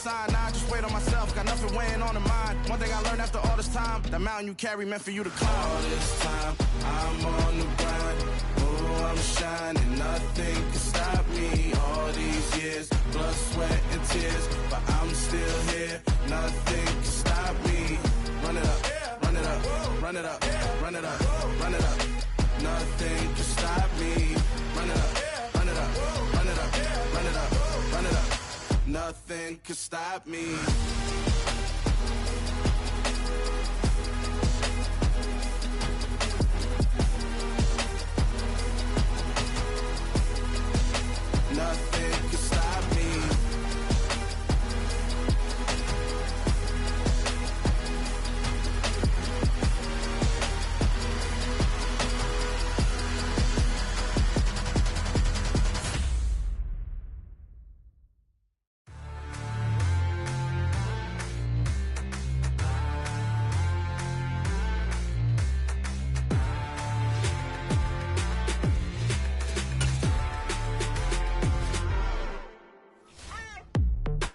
sign. Nah, I just wait on myself, got nothing weighing on the mind. One thing I learned after all this time, that mountain you carry meant for you to climb. All this time, I'm on the grind. Oh, I'm shining, nothing can stop me. All these years, blood, sweat, and tears, but I'm still here. Nothing can stop me. Run it up, run it up, run it up, run it up, run it up. Nothing can stop me. Run it up, run it up, run it up, run it up, run it up. Nothing can stop me. Nothing can stop me.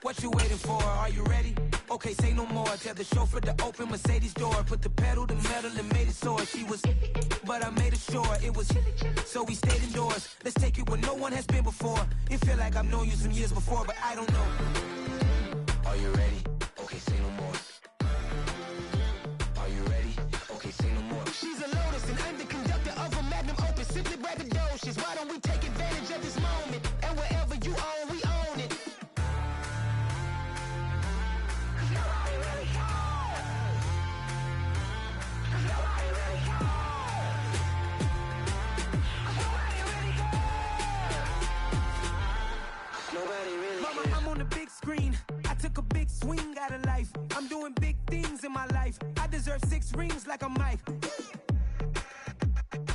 What you waiting for? Are you ready? Okay, say no more. Tell the chauffeur to open Mercedes door. Put the pedal to metal and made it soar. She was, but I made it sure it was. So we stayed indoors. Let's take it where no one has been before. It feel like I've known you some years before, but I don't know. Are you ready? Okay, say no more. Are you ready? Okay, say no more. She's a Lotus and I'm the conductor of a magnum opus. Simply braggadocious. Why don't we take advantage of this moment? And wherever you own, we own it. Mama, I'm on the big screen. I took a big swing out of life. I'm doing big things in my life. I deserve 6 rings like a Mike.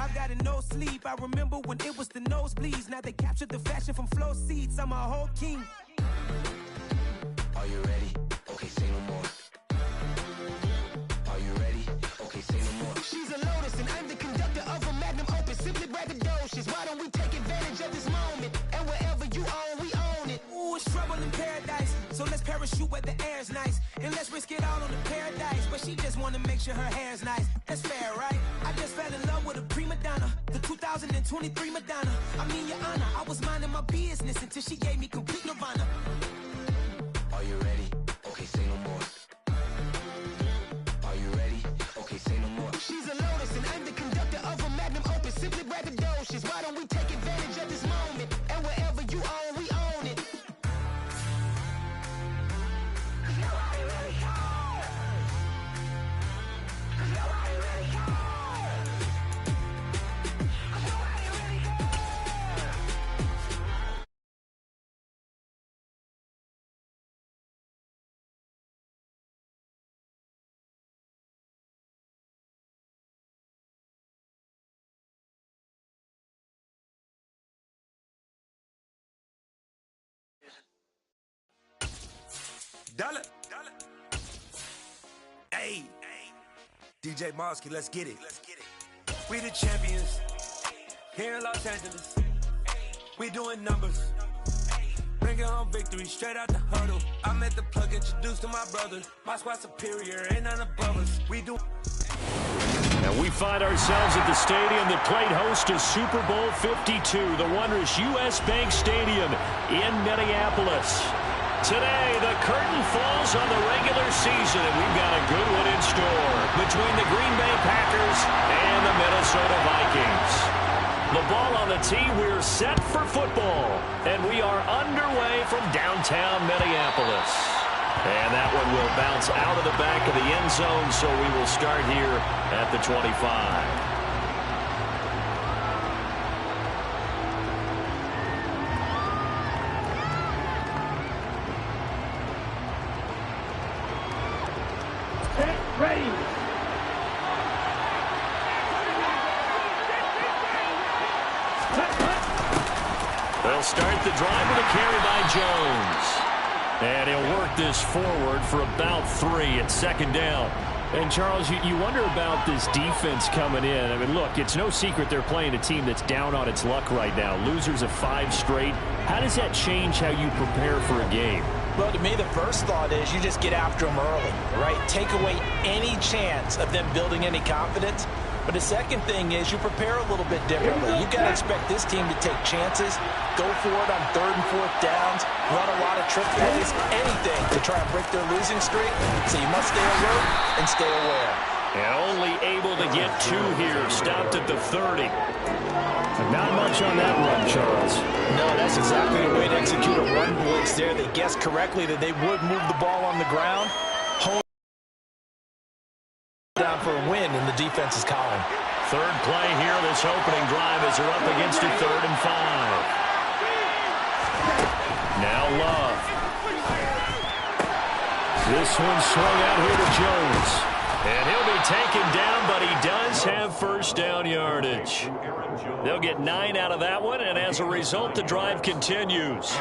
I've got no sleep. I remember when it was the nosebleeds. Now they captured the fashion from flow seats. I'm a whole king. Are you ready? Okay, say no more. Are you ready? Okay, say no more. She's a Lotus and I'm the conductor of a magnum opus. Simply braggadocious. Why don't we take advantage of this moment? And wherever you own, we own it. Ooh, it's trouble in paradise. So let's parachute where the air's nice. And let's risk it all on the paradise. But she just wanna make sure her hair's nice. That's fair, right? I just fell in love with a prima donna. The 2023 Madonna. I mean, your honor, I was minding my business until she gave me complete nirvana. Are you ready? Okay, say no more. Are you ready? Okay, say no more. She's a Lotus and I'm the conductor of a magnum opus. Simply braggadocious. Why don't we take advantage of this moment? And wherever you own, we own it. Nobody really cares. Nobody really cares. Nobody really cares. Dollar. Hey, DJ Mosky, let's get it. We the champions here in Los Angeles. We doing numbers. Bringing home victory straight out the huddle. I met the plug, introduced to my brother. My squad superior, ain't none above us. We do. And we find ourselves at the stadium that played host to Super Bowl 52, the wondrous U.S. Bank Stadium in Minneapolis. Today, the curtain falls on the regular season, and we've got a good one in store between the Green Bay Packers and the Minnesota Vikings. The ball on the tee, we're set for football, and we are underway from downtown Minneapolis. And that one will bounce out of the back of the end zone, so we will start here at the 25. Ready. They'll start the drive with a carry by Jones. And he'll work this forward for about 3 at second down. And, Charles, you wonder about this defense coming in. I mean, look, it's no secret they're playing a team that's down on its luck right now. Losers of 5 straight. How does that change how you prepare for a game? Well, to me, the first thought is you just get after them early, right? Take away any chance of them building any confidence. But the second thing is you prepare a little bit differently. You've got to expect this team to take chances, go for it on 3rd and 4th downs, run a lot of trick plays, anything to try and break their losing streak. So you must stay alert and stay aware. And only able to get 2 here, stopped at the 30. Not much on that run, Charles. No, that's exactly the way to execute a run blitz there. They guessed correctly that they would move the ball on the ground. Hold down for a win in the defense's column. 3rd play here, this opening drive as they're up against a 3rd and 5. Now Love. This one swung out here to Jones. And he'll be taken down, but he does have first down yardage. They'll get 9 out of that one, and as a result, the drive continues.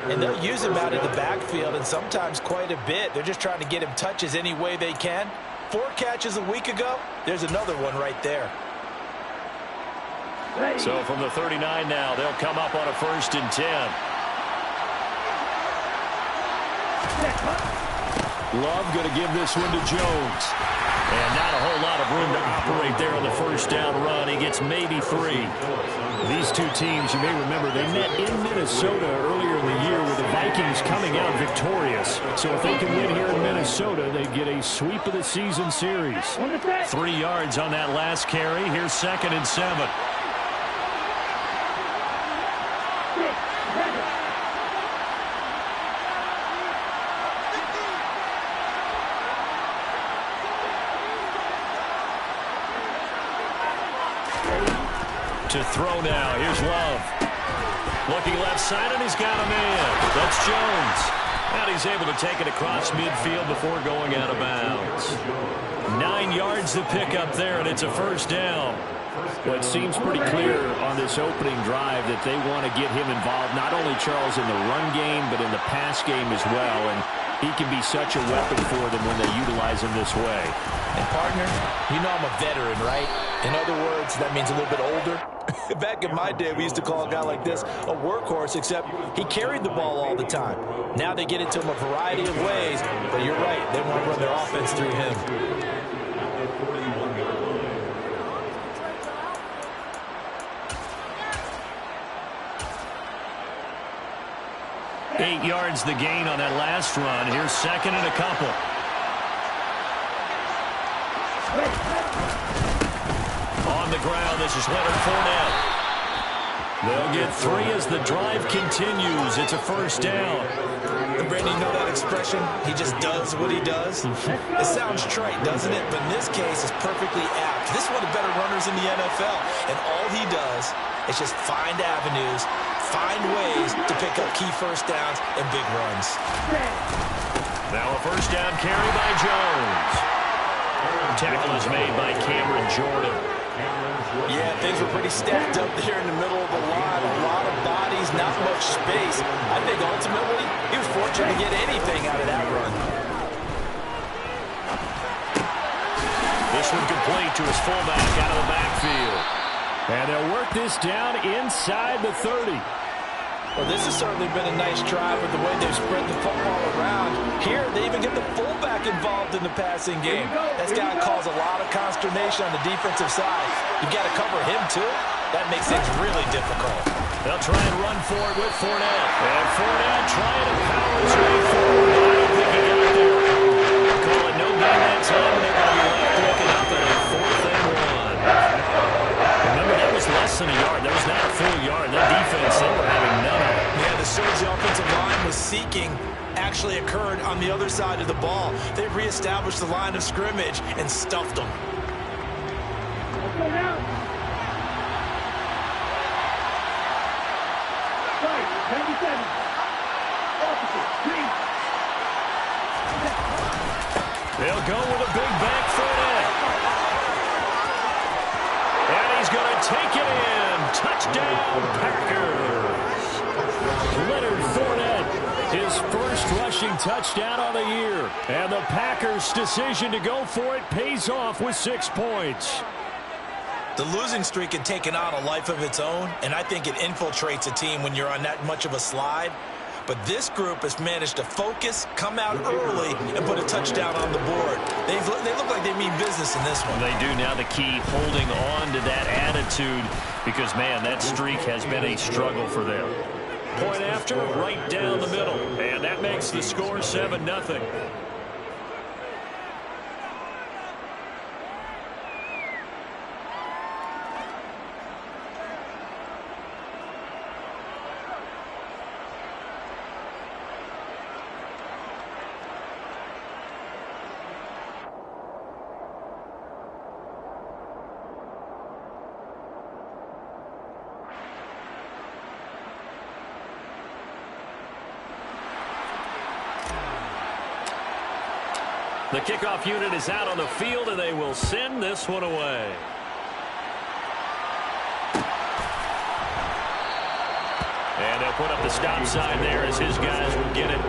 And they'll use him out of the backfield, and sometimes quite a bit. They're just trying to get him touches any way they can. 4 catches a week ago, there's another one right there. So from the 39 now, they'll come up on a 1st and 10. Love going to give this one to Jones. And not a whole lot of room to operate there on the first down run. He gets maybe 3. These two teams, you may remember, they met in Minnesota earlier in the year with the Vikings coming out victorious. So if they can win here in Minnesota, they get a sweep of the season series. 3 yards on that last carry. Here's 2nd and 7. To throw now. Here's Love. Looking left side, and he's got a man. That's Jones. And he's able to take it across midfield before going out of bounds. 9 yards to pick up there, and it's a first down. Well, it seems pretty clear on this opening drive that they want to get him involved, not only, Charles, in the run game, but in the pass game as well. And he can be such a weapon for them when they utilize him this way. And, partner, you know I'm a veteran, right? In other words, that means a little bit older. Back in my day, we used to call a guy like this a workhorse, except he carried the ball all the time. Now they get it to him a variety of ways, but you're right. They want to run their offense through him. Eight yards the gain on that last run. Here's 2nd and a couple. On the ground, this is Leonard Fournette. They'll get 3 as the drive continues. It's a first down. And Brandon, you know that expression? He just does what he does? It sounds trite, doesn't it? But in this case, it's perfectly apt. This is one of the better runners in the NFL. And all he does is just find avenues, find ways to pick up key first downs and big runs. Now a first down carry by Jones. Tackle is made by Cameron Jordan. Yeah, things were pretty stacked up there in the middle of the line. A lot of bodies, not much space. I think ultimately he was fortunate to get anything out of that run. This one complete to his fullback out of the backfield. And they'll work this down inside the 30. Well, this has certainly been a nice drive with the way they've spread the football around. Here, they even get the fullback involved in the passing game. That's got to cause a lot of consternation on the defensive side. You've got to cover him, too. That makes things really difficult. They'll try and run for it with Fournette. And Fournette trying to power his way forward. I don't think he got there. Call it no gain that time, and they're going to be left looking up at a 4th and 1. Remember, that was less than a yard. That was not a full yard. That defense, they were having none of it. Yeah, the surge the offensive line was seeking actually occurred on the other side of the ball. They reestablished the line of scrimmage and stuffed them. They'll go with a big back Fournette. And he's going to take it in. Touchdown, Packers. Leonard Fournette, his first rushing touchdown on the year. And the Packers' decision to go for it pays off with 6 points. The losing streak had taken on a life of its own, and I think it infiltrates a team when you're on that much of a slide. But this group has managed to focus, come out early, and put a touchdown on the board. They look like they mean business in this one. They do. Now the key, holding on to that attitude, because, man, that streak has been a struggle for them. Point after, right down the middle. And that makes the score 7-0. The kickoff unit is out on the field, and they will send this one away. And they'll put up the stop sign there as his guys will get it.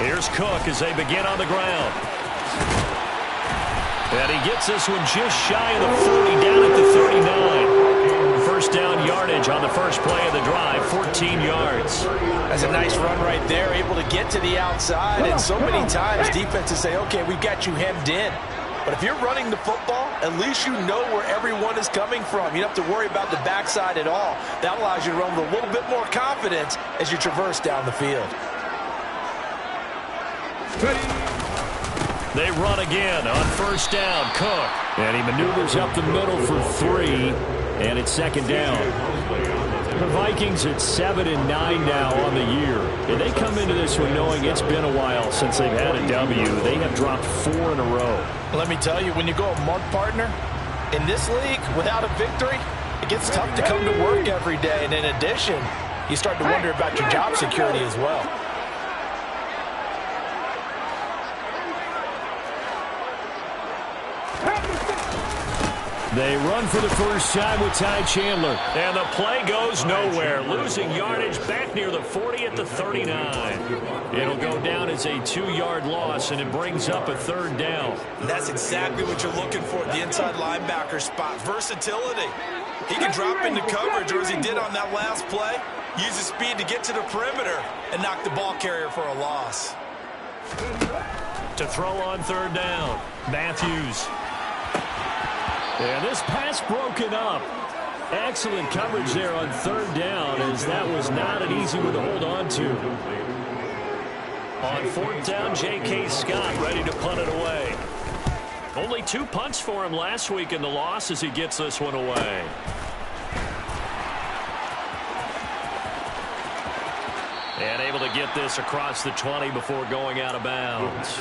Here's Cook as they begin on the ground. And he gets this one just shy of the 40, down at the 39. First down yardage on the first play of the drive, 14 yards. That's a nice run right there, able to get to the outside. And so many times defenses say, okay, we've got you hemmed in. But if you're running the football, at least you know where everyone is coming from. You don't have to worry about the backside at all. That allows you to run with a little bit more confidence as you traverse down the field. They run again on first down. Cook. And he maneuvers up the middle for 3. And it's second down. The Vikings at 7-9 now on the year. And they come into this one knowing it's been a while since they've had a W. They have dropped 4 in a row. Let me tell you, when you go a month partner, in this league, without a victory, it gets tough to come to work every day. And in addition, you start to wonder about your job security as well. They run for the first time with Ty Chandler. And the play goes nowhere. Losing yardage back near the 40 at the 39. It'll go down as a 2-yard loss, and it brings up a third down. And that's exactly what you're looking for at the inside linebacker spot. Versatility. He can drop into coverage, or as he did on that last play, use his speed to get to the perimeter and knock the ball carrier for a loss. To throw on third down, Matthews. And this pass broken up. Excellent coverage there on third down, as that was not an easy one to hold on to. On fourth down, J.K. Scott ready to punt it away. Only 2 punts for him last week in the loss as he gets this one away. And able to get this across the 20 before going out of bounds.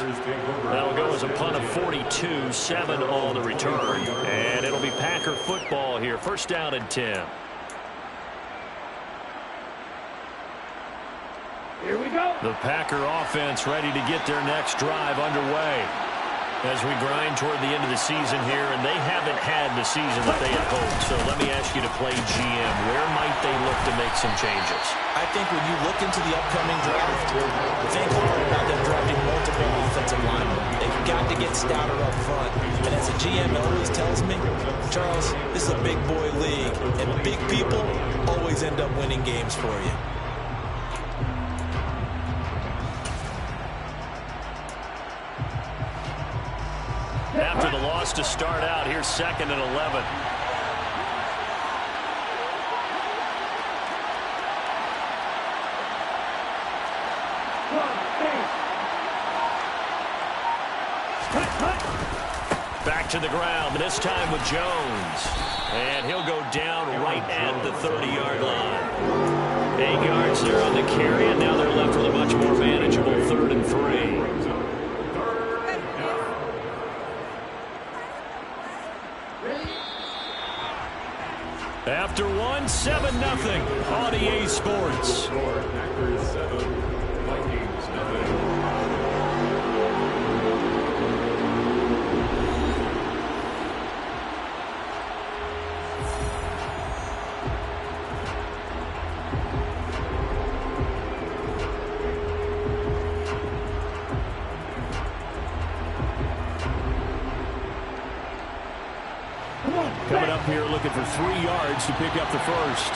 That'll go as a punt of 42, 7 on the return. And it'll be Packer football here. First down and 10. Here we go. The Packer offense ready to get their next drive underway. As we grind toward the end of the season here, and they haven't had the season that they had hoped. So let me ask you to play GM. Where might they look to make some changes? I think when you look into the upcoming draft, think hard about them drafting multiple offensive linemen. They've got to get stouter up front. And as a GM always tells me, Charles, this is a big boy league, and big people always end up winning games for you. After the loss to start out, here's 2nd and 11. Back to the ground, this time with Jones. And he'll go down right at the 30-yard line. 8 yards there on the carry, and now they're left with a much more manageable 3rd and 3. After 1, 7-0 on EA Sports. Coming up here looking for 3 yards to pick up the first.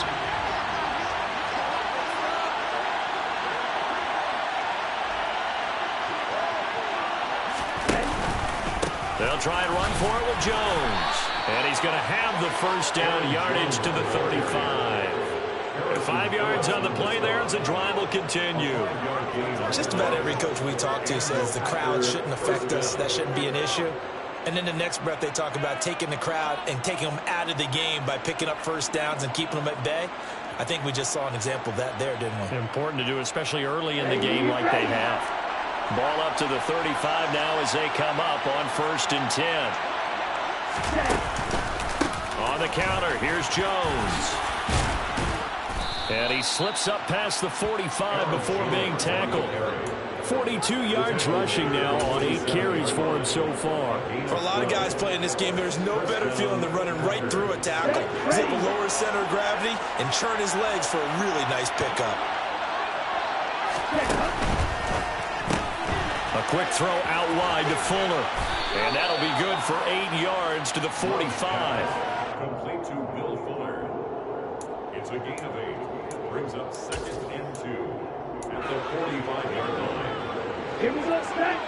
They'll try and run for it with Jones. And he's going to have the first down, yardage to the 35. 5 yards on the play there as the drive will continue. Just about every coach we talk to says the crowd shouldn't affect us. That shouldn't be an issue. And then the next breath they talk about taking the crowd and taking them out of the game by picking up first downs and keeping them at bay. I think we just saw an example of that there, didn't we? Important to do, especially early in the game like they have. Ball up to the 35 now as they come up on 1st and 10. On the counter, here's Jones. And he slips up past the 45 before being tackled. 42 yards rushing now on 8 carries for him so far. For a lot of guys playing this game, there's no better feeling than running right through a tackle. He's able to lower his center of gravity and churn his legs for a really nice pickup. A quick throw out wide to Fuller. And that'll be good for 8 yards to the 45. Complete to Will Fuller. It's a gain of 8. Brings up 2nd and 2 at the 45-yard line. Here we go, Stack.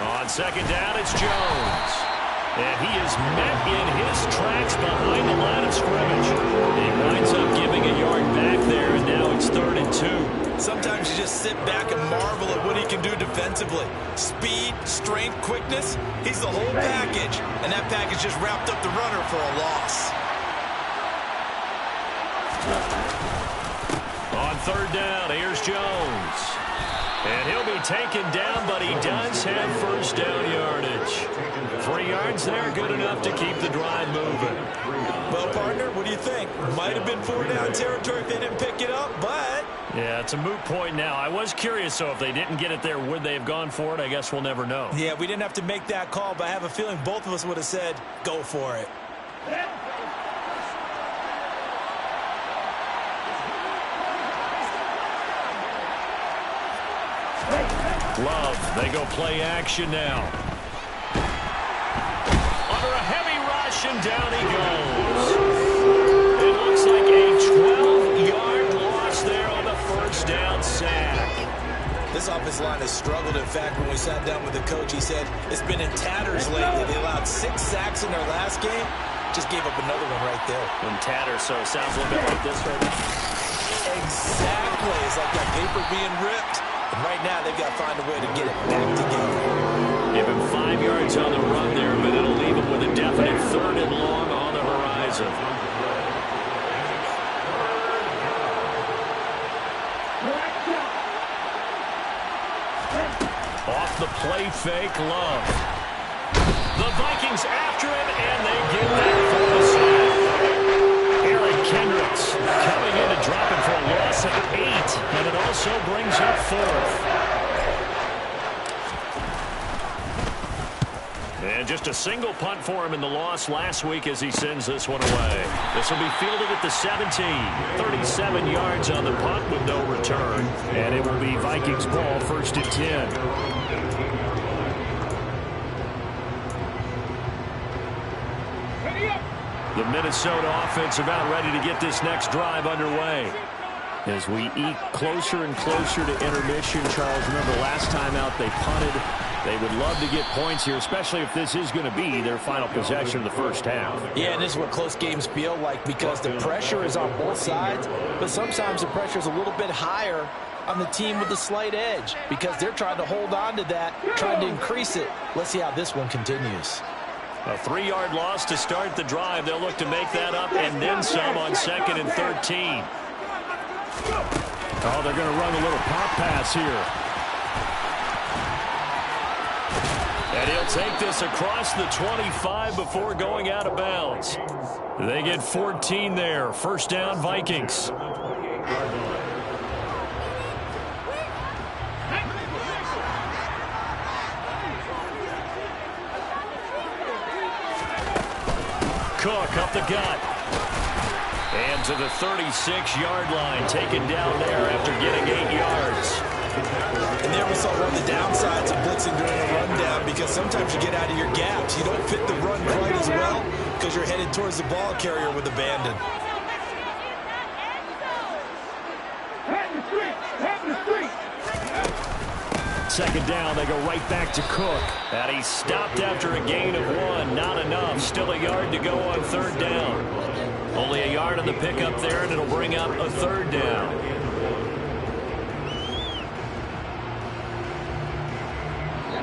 On 2nd down, it's Jones. And he is met in his tracks behind the line of scrimmage. He winds up giving a yard back there, and now it's 3rd and 2. Sometimes you just sit back and marvel at what he can do defensively. Speed, strength, quickness, he's the whole package. And that package just wrapped up the runner for a loss. On 3rd down, here's Jones. And he'll be taken down, but he does have first down yardage. 3 yards there, good enough to keep the drive moving. Well, partner, what do you think? Might have been 4-down territory if they didn't pick it up, but... Yeah, it's a moot point now. I was curious, so if they didn't get it there, would they have gone for it? I guess we'll never know. Yeah, we didn't have to make that call, but I have a feeling both of us would have said, go for it. Love, they go play action now. Under a heavy rush, and down he goes. It looks like a 12-yard loss there on the first down sack. This offensive line has struggled. In fact, when we sat down with the coach, he said it's been in tatters lately. They allowed 6 sacks in their last game. Just gave up another one right there. In tatters, so it sounds a little bit like this right now. Exactly. It's like that paper being ripped. And right now, they've got to find a way to get it back together. Give him 5 yards on the run there, but it'll leave him with a definite 3rd and long on the horizon. Off the play fake, Love. The Vikings after him, and they get that for the sack. Eric Kendricks Coming in to drop it for a loss of 8, and it also brings up 4th. And just a single punt for him in the loss last week as he sends this one away. This will be fielded at the 17. 37 yards on the punt with no return. And it will be Vikings ball, 1st and 10. The Minnesota offense about ready to get this next drive underway. As we eke closer and closer to intermission, Charles, remember last time out they punted. They would love to get points here, especially if this is going to be their final possession of the first half. Yeah, and this is what close games feel like because the pressure is on both sides, but sometimes the pressure is a little bit higher on the team with the slight edge because they're trying to hold on to that, trying to increase it. Let's see how this one continues. A 3-yard loss to start the drive. They'll look to make that up and then some on 2nd and 13. Oh, they're going to run a little pop pass here. And he'll take this across the 25 before going out of bounds. They get 14 there. 1st down, Vikings. Cook up the gut. And to the 36-yard line, taken down there after getting 8 yards. And there we saw one of the downsides of blitzing during a rundown because sometimes you get out of your gaps. You don't fit the run quite as well because you're headed towards the ball carrier with abandon. Second down, they go right back to Cook. And he stopped after a gain of 1. Not enough. Still a yard to go on 3rd down. Only a yard on the pickup there, and it'll bring up a 3rd down.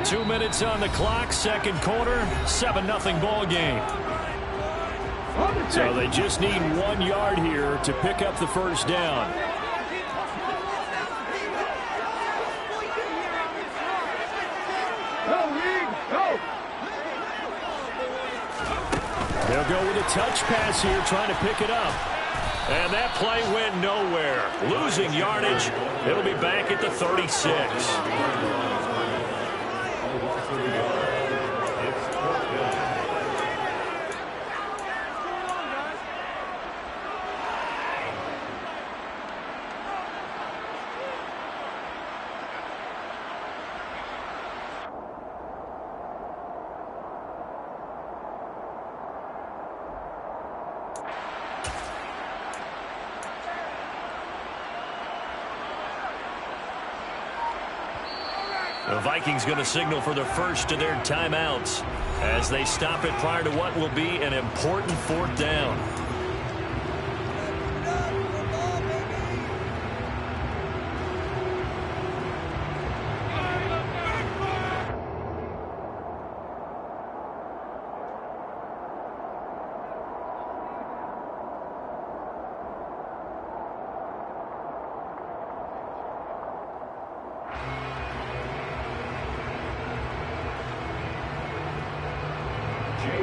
Two minutes on the clock, 2nd quarter, 7-0 ball game. So they just need 1 yard here to pick up the 1st down. They'll go with a touch pass here, trying to pick it up. And that play went nowhere. Losing yardage. It'll be back at the 36. The Vikings going to signal for the first of their timeouts as they stop it prior to what will be an important 4th down.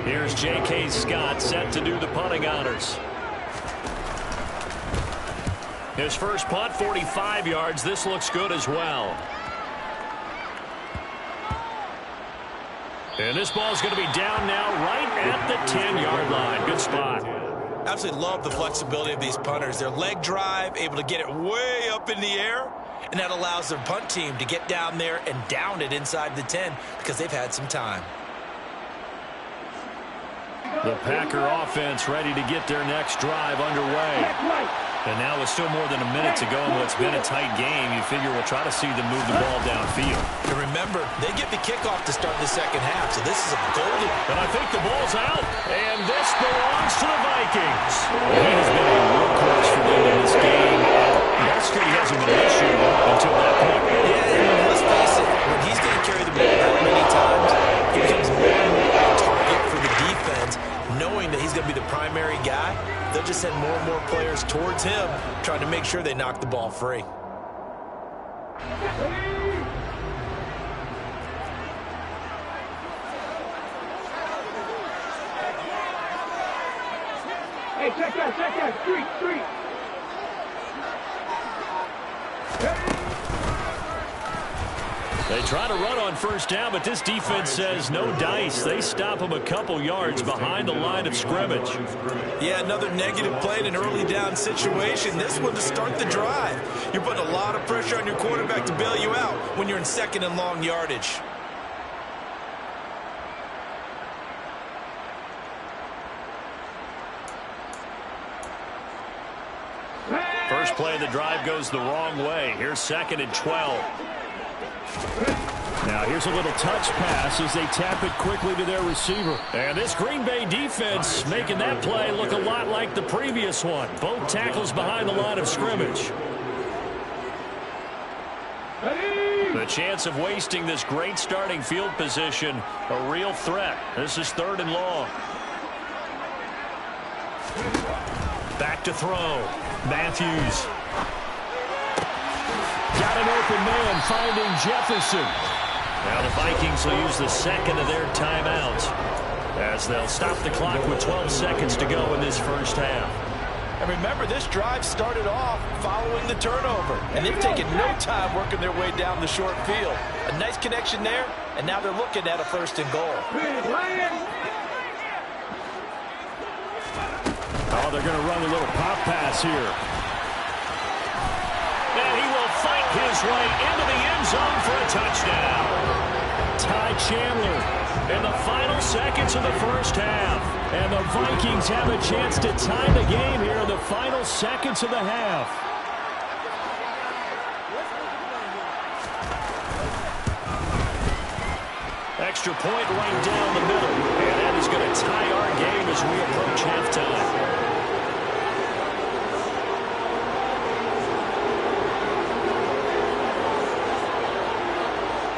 Here's J.K. Scott set to do the punting honors. His first punt, 45 yards. This looks good as well. And this ball's going to be down now right at the 10-yard line. Good spot. Absolutely love the flexibility of these punters. Their leg drive, able to get it way up in the air, and that allows their punt team to get down there and down it inside the 10 because they've had some time. The Packer offense ready to get their next drive underway. And now with still more than a minute to go in what's been a tight game, you figure we'll try to see them move the ball downfield. And remember, they get the kickoff to start the second half, so this is a golden. And I think the ball's out, and this belongs to the Vikings. He has been a workhorse for them in this game. Yesterday hasn't been an issue until that point. Yeah, and let's face it, when he's going to carry the ball that many times, he becomes more and more a target for the defense, knowing that he's going to be the primary guy. They'll just send more and more players towards him, trying to make sure they knock the ball free. Hey, check out, street. They try to run on first down, but this defense says no dice. They stop them a couple yards behind the line of scrimmage. Yeah, another negative play in an early down situation. This one to start the drive. You're putting a lot of pressure on your quarterback to bail you out when you're in second and long yardage. First play of the drive goes the wrong way. Here's 2nd and 12. Now here's a little touch pass as they tap it quickly to their receiver. And this Green Bay defense making that play look a lot like the previous one. Both tackles behind the line of scrimmage. The chance of wasting this great starting field position, a real threat. This is 3rd and long. Back to throw. Matthews. Got an open man finding Jefferson. Now the Vikings will use the 2nd of their timeouts as they'll stop the clock with 12 seconds to go in this first half. And remember, this drive started off following the turnover, and they've taken no time working their way down the short field. A nice connection there, and now they're looking at a 1st and goal. Oh, they're going to run a little pop pass here. And he will fight his way into the end zone for a touchdown. Ty Chandler in the final seconds of the first half. And the Vikings have a chance to tie the game here in the final seconds of the half. Extra point right down the middle. And that is going to tie our game as we approach halftime.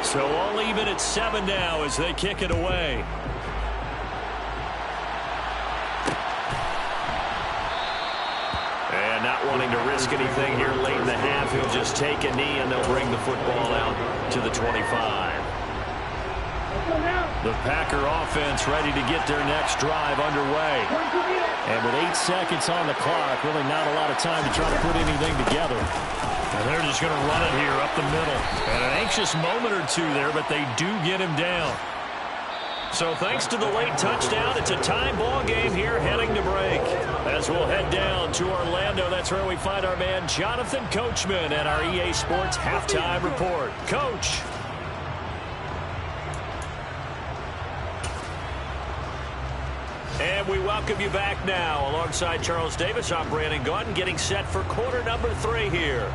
So all even at 7 now as they kick it away. And not wanting to risk anything here late in the half, he'll just take a knee and they'll bring the football out to the 25. The Packer offense ready to get their next drive underway. And with 8 seconds on the clock, really not a lot of time to try to put anything together. And they're just going to run it here up the middle. And an anxious moment or two there, but they do get him down. So thanks to the late touchdown, it's a tie ball game here heading to break. As we'll head down to Orlando, that's where we find our man Jonathan Coachman at our EA Sports Halftime Report. Coach. And we welcome you back now. Alongside Charles Davis, I'm Brandon Gaudin, getting set for quarter number 3 here.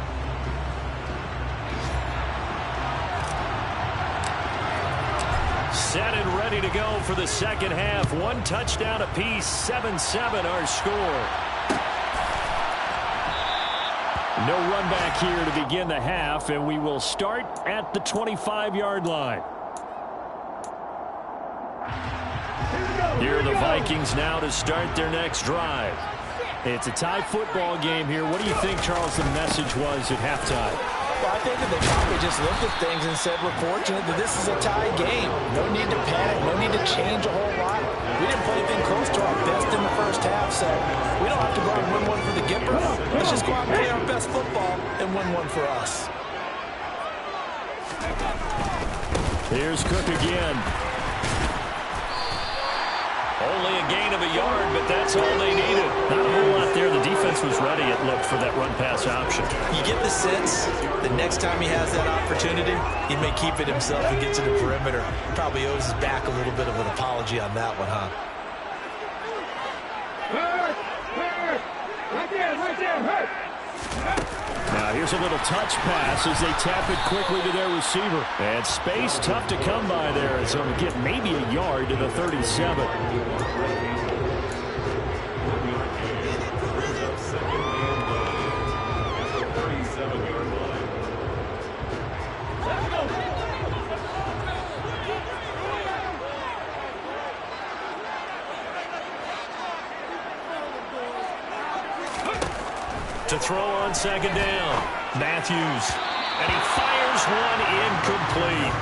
Set and ready to go for the second half. 1 touchdown apiece, 7-7 our score. No run back here to begin the half, and we will start at the 25-yard line. Here are the Vikings now to start their next drive. It's a tie football game here. What do you think, Charles, the message was at halftime? Well, I think that they probably just looked at things and said, we're fortunate that this is a tie game. No need to panic. No need to change a whole lot. We didn't play anything close to our best in the first half, so we don't have to go out and win one for the Gipper. Let's just go out and play our best football and win one for us. Here's Cook again. Only a gain of a yard, but that's all they needed. Not a whole lot there. The defense was ready, it looked, for that run-pass option. You get the sense the next time he has that opportunity, he may keep it himself and get to the perimeter. Probably owes his back a little bit of an apology on that one, huh? Now here's a little touch pass as they tap it quickly to their receiver. And space tough to come by there as they'll get maybe a yard to the 37. To throw on second down, Matthews, and he fires one incomplete.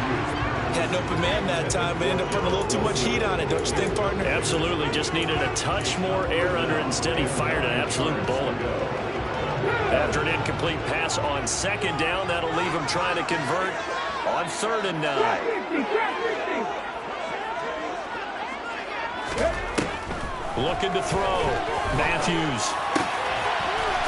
Had an open man that time, but ended up putting a little too much heat on it, don't you think, partner? Absolutely, just needed a touch more air under it. Instead, he fired an absolute bullet. After an incomplete pass on second down, that'll leave him trying to convert On 3rd and 9. Looking to throw. Matthews.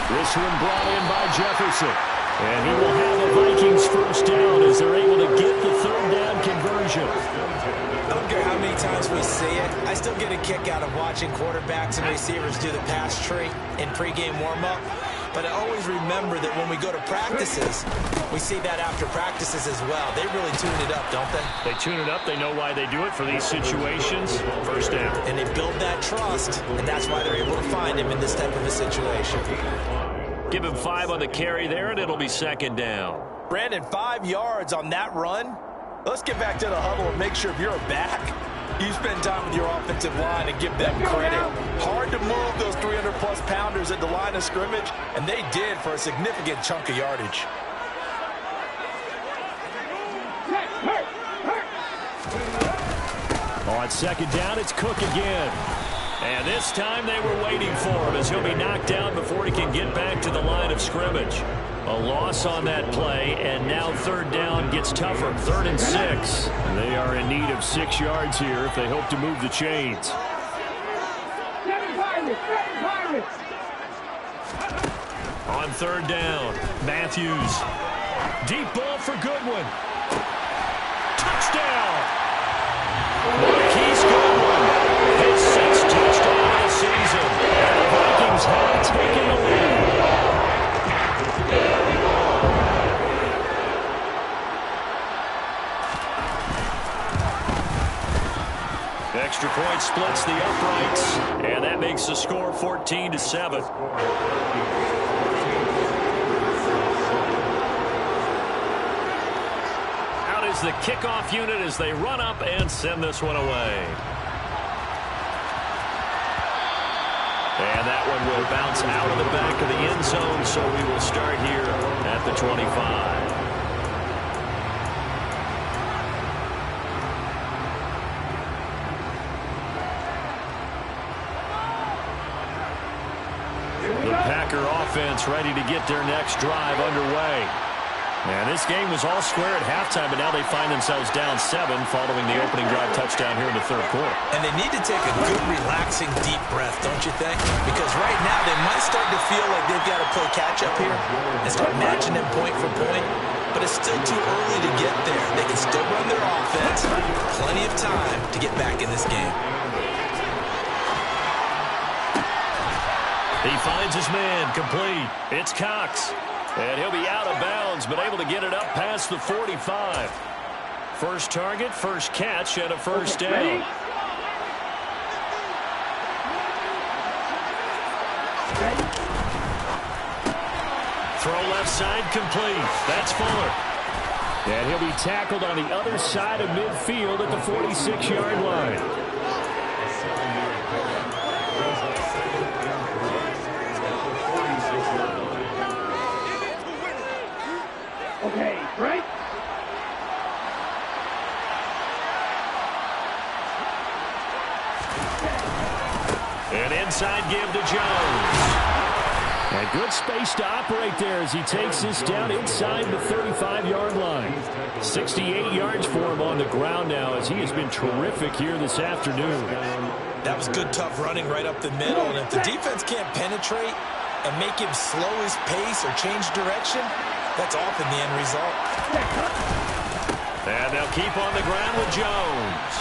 This one brought in by Jefferson. And he will have a Vikings first down as they're able to get the 3rd down conversion. I don't care how many times we see it. I still get a kick out of watching quarterbacks and receivers do the pass tree in pregame warm-up. But I always remember that when we go to practices, we see that after practices as well. They really tune it up, don't they? They tune it up. They know why they do it for these situations. First down. And they build that trust, and that's why they're able to find him in this type of a situation. Give him 5 on the carry there, and it'll be 2nd down. Brandon, 5 yards on that run. Let's get back to the huddle and make sure if you're a back, you spend time with your offensive line and give them credit. Hard to move those 300-plus pounders at the line of scrimmage, and they did for a significant chunk of yardage. On 2nd down, it's Cook again. And this time they were waiting for him as he'll be knocked down before he can get back to the line of scrimmage. A loss on that play, and now 3rd down gets tougher. 3rd and 6. They are in need of 6 yards here if they hope to move the chains. On 3rd down, Matthews. Deep ball for Goodwin. Touchdown! Marquise Goodwin. His 6th touchdown of the season. And the Vikings have taken the lead. Extra point splits the uprights, and that makes the score 14-7. Out is the kickoff unit as they run up and send this one away. And that one will bounce out of the back of the end zone, so we will start here at the 25. The Packer offense ready to get their next drive underway. And this game was all square at halftime, but now they find themselves down 7 following the opening drive touchdown here in the 3rd quarter. And they need to take a good, relaxing, deep breath, don't you think? Because right now they might start to feel like they've got to play catch-up here and start matching them point for point. But it's still too early to get there. They can still run their offense. Plenty of time to get back in this game. He finds his man, complete. It's Cox. And he'll be out of bounds, but able to get it up past the 45. First target, first catch, and a first down. Throw left side, complete. That's Fuller. And he'll be tackled on the other side of midfield at the 46-yard line. Okay, right? An inside give to Jones. And good space to operate there as he takes this down inside the 35-yard line. 68 yards for him on the ground now as he has been terrific here this afternoon. That was good, tough running right up the middle. And if the defense can't penetrate and make him slow his pace or change direction, that's often the end result. And they'll keep on the ground with Jones.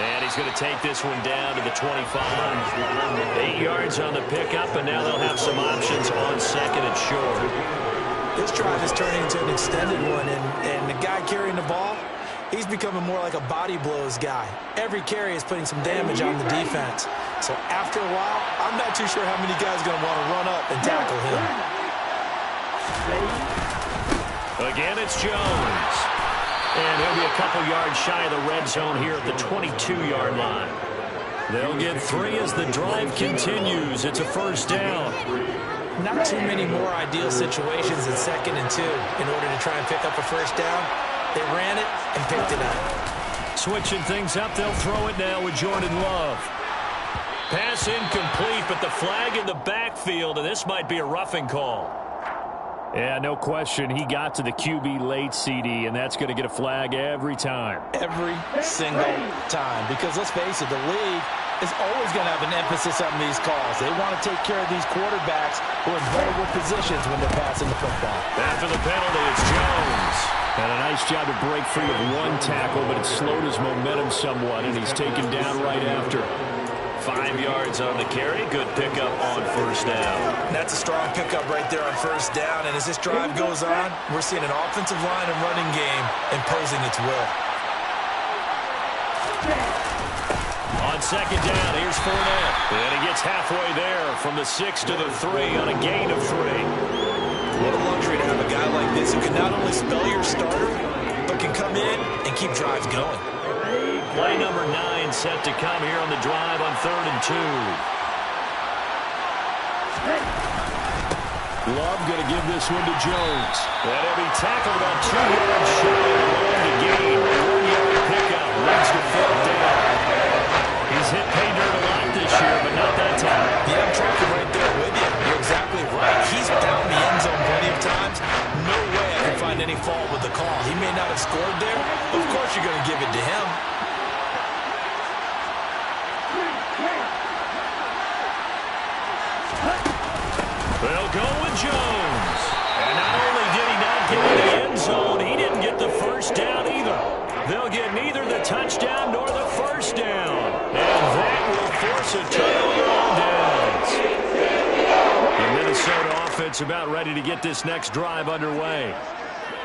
And he's going to take this one down to the 25. 8 yards on the pickup, and now they'll have some options on 2nd and short. This drive is turning into an extended one, and the guy carrying the ball, he's becoming more like a body blows guy. Every carry is putting some damage on the defense. So after a while, I'm not too sure how many guys are going to want to run up and tackle him. Again, it's Jones. And he'll be a couple yards shy of the red zone here at the 22-yard line. They'll get 3 as the drive continues. It's a first down. Not too many more ideal situations in 2nd and 2 in order to try and pick up a first down. They ran it and picked it up. Switching things up, they'll throw it now with Jordan Love. Pass incomplete, but the flag in the backfield, and this might be a roughing call. Yeah, no question. He got to the QB late, CD, and that's going to get a flag every time. Every single time. Because let's face it, the league is always going to have an emphasis on these calls. They want to take care of these quarterbacks who are in vulnerable positions when they're passing the football. After the penalty, it's Jones. And a nice job to break free of one tackle, but it slowed his momentum somewhat, and he's taken down right after. 5 yards on the carry. Good pickup on first down. That's a strong pickup right there on first down. And as this drive goes on, we're seeing an offensive line and running game imposing its will. On second down, here's Fournette. And he gets halfway there from the 6 to the 3 on a gain of 3. What a luxury to have a guy like this who can not only spell your starter, but can come in and keep drives going. Play number 9 set to come here on the drive on 3rd and 2. Love going to give this one to Jones. And he'll be tackled about 2 yards shy along the gain. 1-yard pickup leads to 4th down. He's hit pay dirt a lot this year, but not that time. Yeah, I'm tracking right there with you. You're exactly right. He's found the end zone plenty of times. No way I can find any fault with the call. He may not have scored there, but of course you're going to give it to him. They'll go with Jones. And not only did he not get in the end zone, he didn't get the first down either. They'll get neither the touchdown nor the first down. And that will force a turnover on downs. The Minnesota offense about ready to get this next drive underway.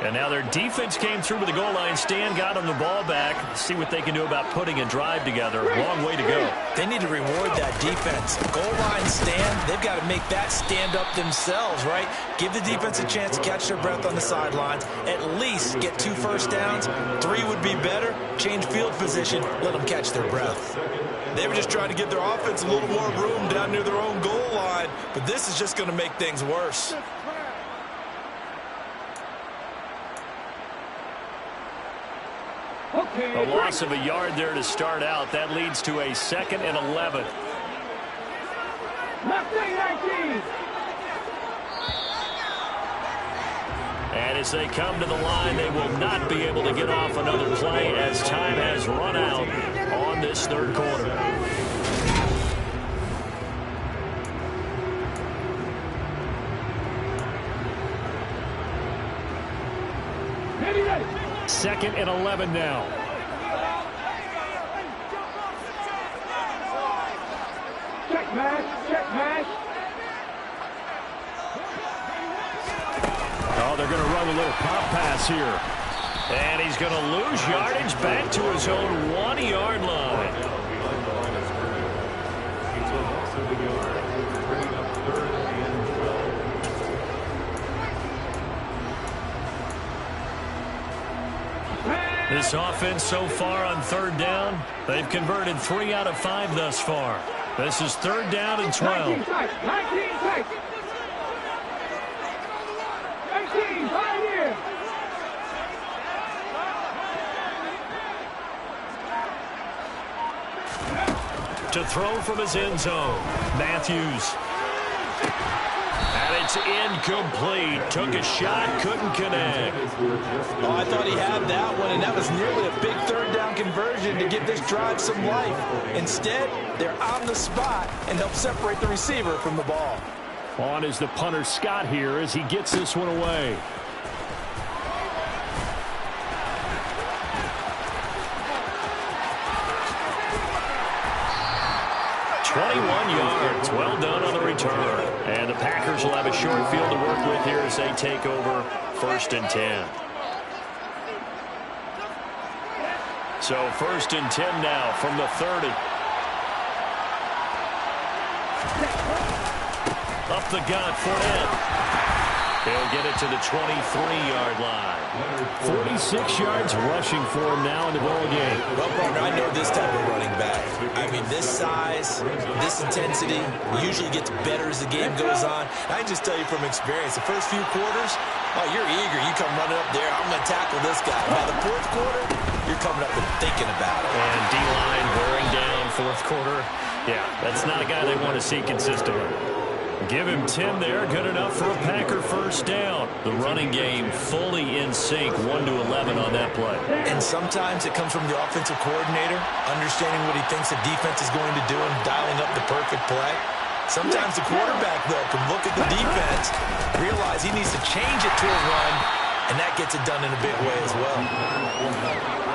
And now their defense came through to the goal line stand, got them the ball back. See what they can do about putting a drive together. Long way to go. They need to reward that defense. Goal line stand, they've got to make that stand up themselves, right? Give the defense a chance to catch their breath on the sidelines. At least get 2 first downs. 3 would be better. Change field position. Let them catch their breath. They were just trying to give their offense a little more room down near their own goal line. But this is just going to make things worse. A loss of a yard there to start out. That leads to a 2nd and 11. And as they come to the line, they will not be able to get off another play as time has run out on this 3rd quarter. Second and 11 now. Check match, check match. Oh, they're going to run a little pop pass here. And he's going to lose yardage back to his own 1-yard line. This offense so far on 3rd down, they've converted 3 out of 5 thus far. This is 3rd down and 12. 19 right here. To throw from his end zone, Matthews. And it's incomplete. Took a shot, couldn't connect. Oh, I thought he had that one, and that was nearly a big 3rd down conversion to give this drive some life. Instead, they're on the spot and help separate the receiver from the ball. On is the punter Scott here as he gets this one away. yards. Well done on the return. And the Packers will have a short field to work with here as they take over 1st and 10. So 1st and 10 now from the 30. Up the gut, Fournette. He'll get it to the 23-yard line. 46 yards rushing for him now in the ball game. Well, partner, I know this type of running back. I mean, this size, this intensity usually gets better as the game goes on. I can just tell you from experience, the first few quarters, oh, you're eager. You come running up there, I'm going to tackle this guy. By the 4th quarter, you're coming up and thinking about it. And D-line wearing down 4th quarter. Yeah, that's not a guy they want to see consistently. Give him 10 there. Good enough for a Packer first down. The running game fully in sync. 1-11 on that play. And sometimes it comes from the offensive coordinator, understanding what he thinks the defense is going to do and dialing up the perfect play. Sometimes the quarterback, though, can look at the defense, realize he needs to change it to a run, and that gets it done in a big way as well.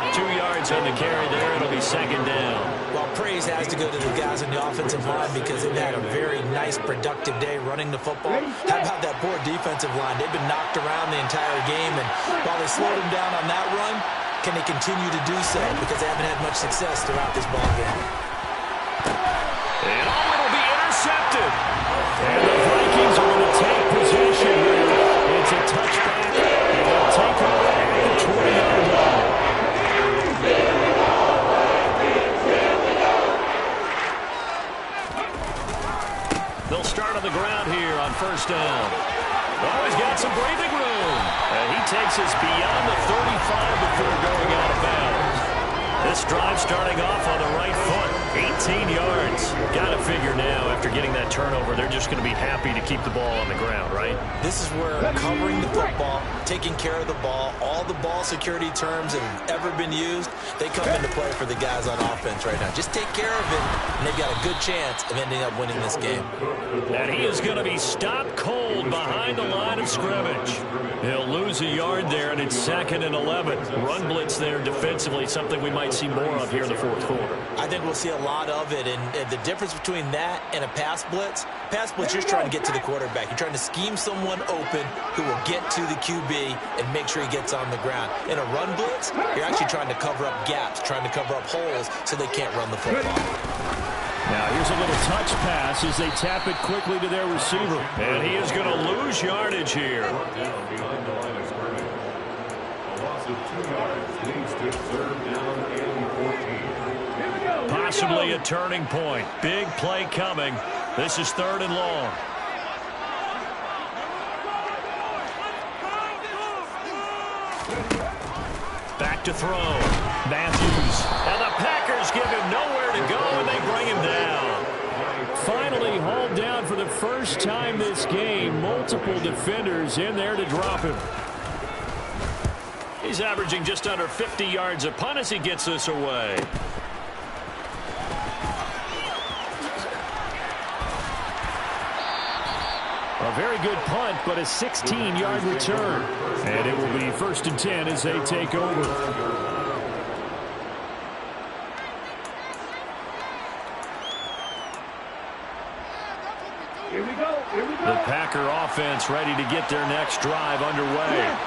2 yards on the carry there. It'll be second down. Well, praise has to go to the guys on the offensive line because they've had a very nice, productive day running the football. How about that poor defensive line? They've been knocked around the entire game, and while they slowed them down on that run, can they continue to do so? Because they haven't had much success throughout this ball game. And it'll be intercepted. And the Vikings are going to take possession here. It's a touchback. And they'll take over at the 20-yard line. They'll start on the ground here on first down. Oh, he's got some breathing room. He takes us beyond the 35 before going out of bounds. This drive starting off on the right foot. 18 yards. Got to figure now, after getting that turnover, they're just going to be happy to keep the ball on the ground, right? This is where covering the football, taking care of the ball, all the ball security terms that have ever been used, they come into play for the guys on offense right now. Just take care of it, and they've got a good chance of ending up winning this game. And he is going to be stopped cold behind the line of scrimmage. He'll lose a yard there, and it's 2nd and 11. Run blitz there defensively, something we might see more of here in the fourth quarter. I think we'll see a lot of it, and the difference between that and a pass blitz, you're trying to get to the quarterback. You're trying to scheme someone open who will get to the QB and make sure he gets on the ground. In a run blitz, you're actually trying to cover up gaps, trying to cover up holes so they can't run the football. Now here's a little touch pass as they tap it quickly to their receiver. And he is going to lose yardage here. Behind the line of scrimmage. A loss of 2 yards leads to third down and 14. Possibly a turning point. Big play coming. This is 3rd and long. Back to throw. Matthews. And the Packers give him nowhere to go, and they bring him down. Finally hauled down for the first time this game. Multiple defenders in there to drop him. He's averaging just under 50 yards a punt as he gets this away. A very good punt, but a 16-yard return. And it will be 1st and 10 as they take over. Here we go. The Packer offense ready to get their next drive underway.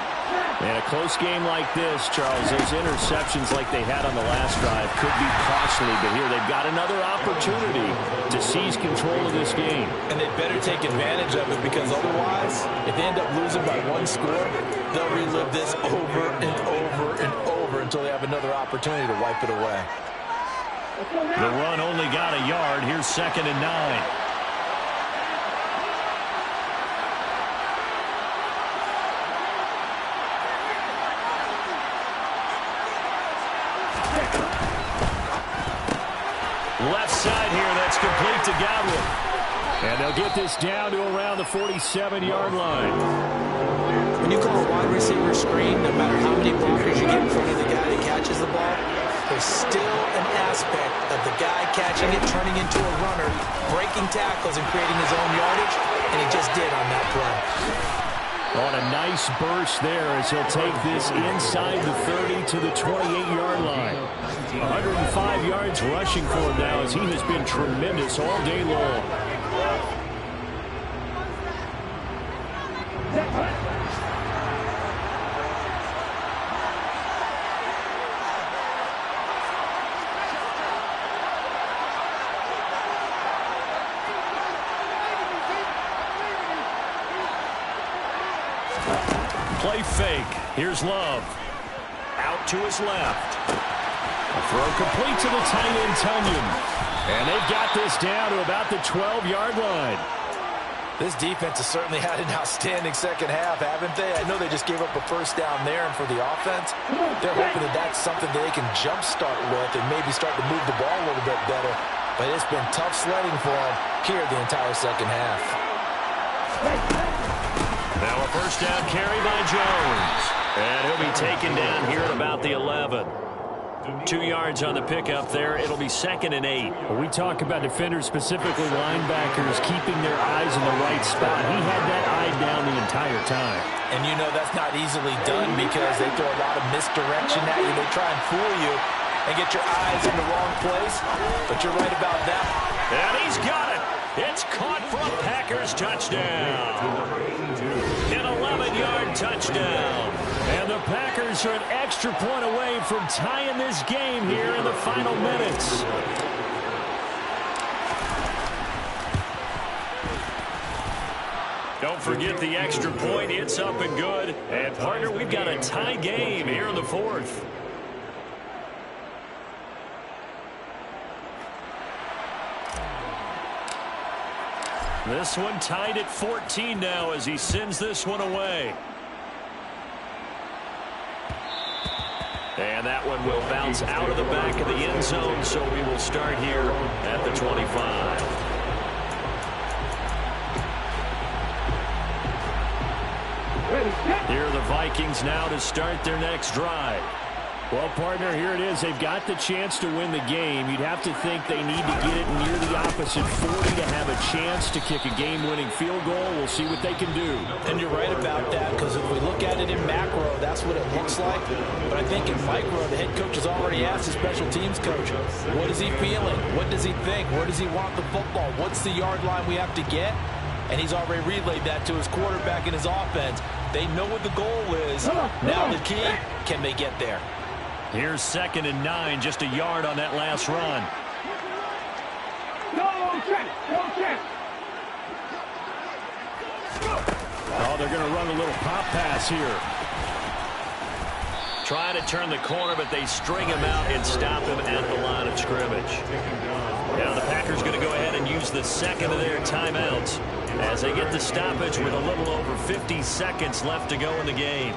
And a close game like this, Charles, those interceptions like they had on the last drive could be costly. But here they've got another opportunity to seize control of this game. And they better take advantage of it, because otherwise, if they end up losing by 1 score, they'll relive this over and over and over until they have another opportunity to wipe it away. The run only got a yard. Here's 2nd and 9. Left side here, that's complete to Godwin. And they'll get this down to around the 47-yard line. When you call a wide receiver screen, no matter how many blockers you get in front of the guy that catches the ball, there's still an aspect of the guy catching it, turning into a runner, breaking tackles and creating his own yardage, and he just did on that play. On a nice burst there as he'll take this inside the 30 to the 28-yard line. 105 yards rushing for him now as he has been tremendous all day long. Play fake. Here's Love. Out to his left. A throw complete to the tight end, Tunyon. And they've got this down to about the 12-yard line. This defense has certainly had an outstanding second half, haven't they? I know they just gave up a first down there, and for the offense, they're hoping that that's something that they can jumpstart with and maybe start to move the ball a little bit better. But it's been tough sledding for them here the entire second half. Now a first down carry by Jones. And he'll be taken down here at about the 11. 2 yards on the pickup there. It'll be 2nd and 8. When we talk about defenders, specifically linebackers, keeping their eyes in the right spot, he had that eye down the entire time. And you know that's not easily done because they throw a lot of misdirection at you. They try and fool you and get your eyes in the wrong place. But you're right about that. And he's got it. It's caught for a Packers touchdown. An 11-yard touchdown. And the Packers are an extra point away from tying this game here in the final minutes. Don't forget the extra point. It's up and good. And, partner, we've got a tie game here in the 4th. This one tied at 14 now as he sends this one away. And that one will bounce out of the back of the end zone, so we will start here at the 25. Here are the Vikings now to start their next drive. Well, partner, here it is. They've got the chance to win the game. You'd have to think they need to get it near the opposite 40 to have a chance to kick a game-winning field goal. We'll see what they can do. And you're right about that, because if we look at it in macro, that's what it looks like. But I think in micro, the head coach has already asked the special teams coach, what is he feeling? What does he think? Where does he want the football? What's the yard line we have to get? And he's already relayed that to his quarterback and his offense. They know what the goal is. Now the key, can they get there? Here's 2nd and 9, just a yard on that last run. No check. Oh, they're going to run a little pop pass here. Trying to turn the corner, but they string him out and stop him at the line of scrimmage. Now the Packers going to go ahead and use the second of their timeouts as they get the stoppage with a little over 50 seconds left to go in the game.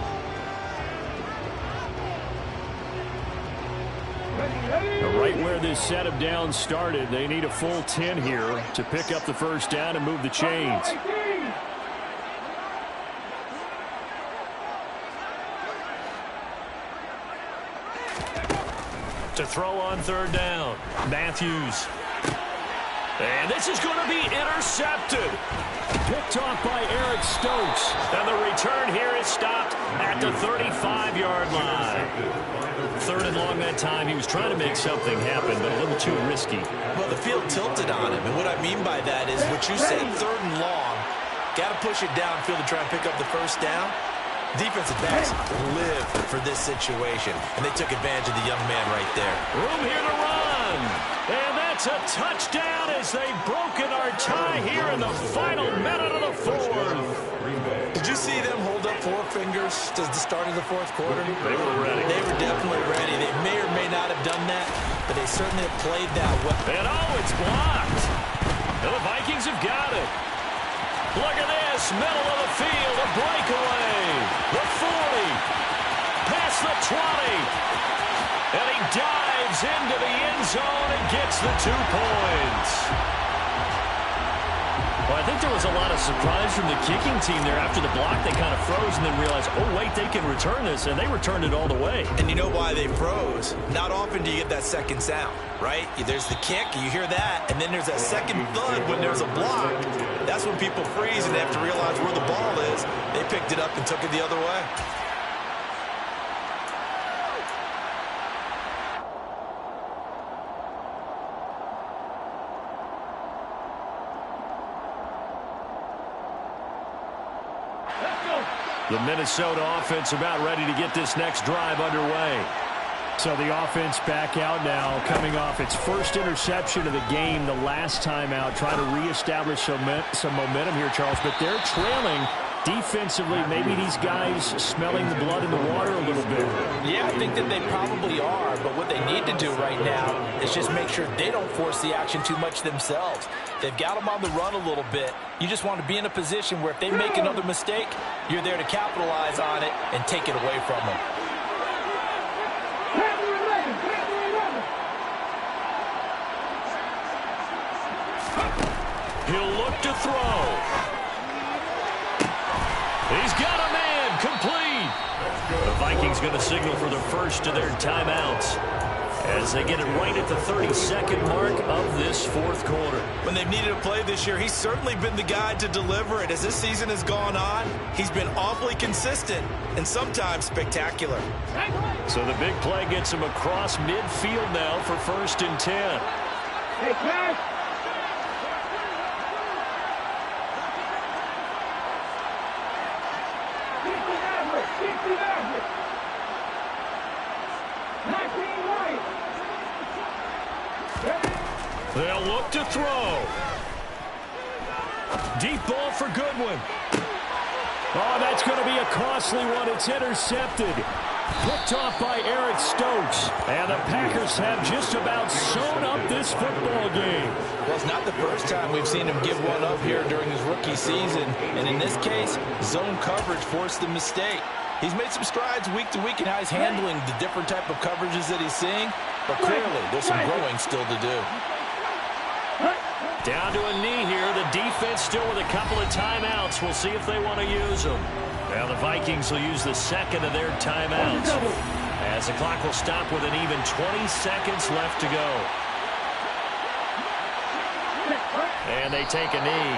Right where this set of downs started, they need a full 10 here to pick up the first down and move the chains. To throw on 3rd down, Matthews. And this is going to be intercepted. Picked off by Eric Stokes. And the return here is stopped at the 35-yard line. 3rd and long that time. He was trying to make something happen, but a little too risky. Well, the field tilted on him, and what I mean by that is what you said, 3rd and long. Got to push it downfield to try and pick up the first down. Defensive backs live for this situation, and they took advantage of the young man right there. Room here to run. And that's a touchdown as they've broken our tie here in the final minute of the 4th. Did you see them hold up 4 fingers to the start of the 4th quarter? They were ready. They were definitely ready. They may or may not have done that, but they certainly have played that well. And it's blocked. And the Vikings have got it. Look at this, middle of the field, a breakaway. The 40, past the 20. And he dives into the end zone and gets the 2 points. Well, I think there was a lot of surprise from the kicking team there. After the block, they kind of froze and then realized, oh, wait, they can return this, and they returned it all the way. And you know why they froze? Not often do you get that second sound, right? There's the kick, you hear that, and then there's that second thud when there's a block. That's when people freeze and they have to realize where the ball is. They picked it up and took it the other way. The Minnesota offense about ready to get this next drive underway. So the offense back out now, coming off its first interception of the game the last time out, trying to reestablish some momentum here, Charles. But they're trailing defensively. Maybe these guys smelling the blood in the water a little bit. Yeah, I think that they probably are. But what they need to do right now is just make sure they don't force the action too much themselves. They've got them on the run a little bit. You just want to be in a position where if they make another mistake, you're there to capitalize on it and take it away from them. He'll look to throw. He's got a man, complete. The Vikings going to signal for the first of their timeouts as they get it right at the 32nd mark of this fourth quarter. When they've needed a play this year, he's certainly been the guy to deliver it. As this season has gone on, he's been awfully consistent and sometimes spectacular. So the big play gets him across midfield now for 1st and 10. Hey, Cash. They'll look to throw. Deep ball for Goodwin. Oh, that's going to be a costly one. It's intercepted. Picked off by Eric Stokes. And the Packers have just about sewn up this football game. Well, it's not the first time we've seen him give one up here during his rookie season. And in this case, zone coverage forced the mistake. He's made some strides week to week in how he's handling the different type of coverages that he's seeing. But clearly, there's some growing still to do. Down to a knee here. The defense still with a couple of timeouts. We'll see if they want to use them. Now the Vikings will use the second of their timeouts as the clock will stop with an even 20 seconds left to go. And they take a knee.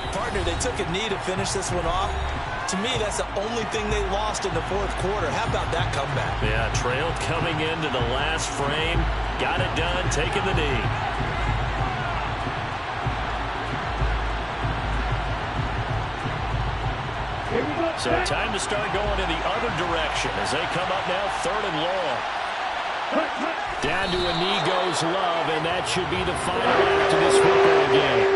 Partner, they took a knee to finish this one off. To me, that's the only thing they lost in the fourth quarter. How about that comeback? Yeah, trailed coming into the last frame. Got it done, taking the knee. So time to start going in the other direction as they come up now 3rd and long. Down to a knee goes Love, and that should be the final act of this football game.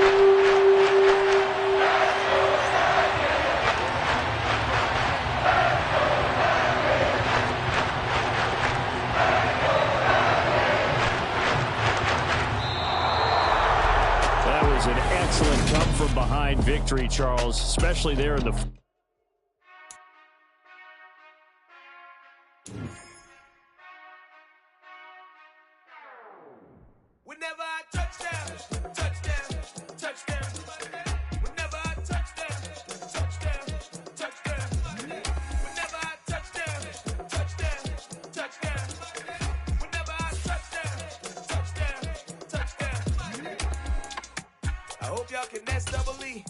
That was an excellent come-from-behind victory, Charles, especially there in the... Whenever I touchdown, touchdown, touchdown. Whenever I touchdown, touchdown, touchdown. Whenever I touchdown, touchdown, touchdown. Whenever I touchdown, touchdown, touchdown. I hope y'all can S-double-E.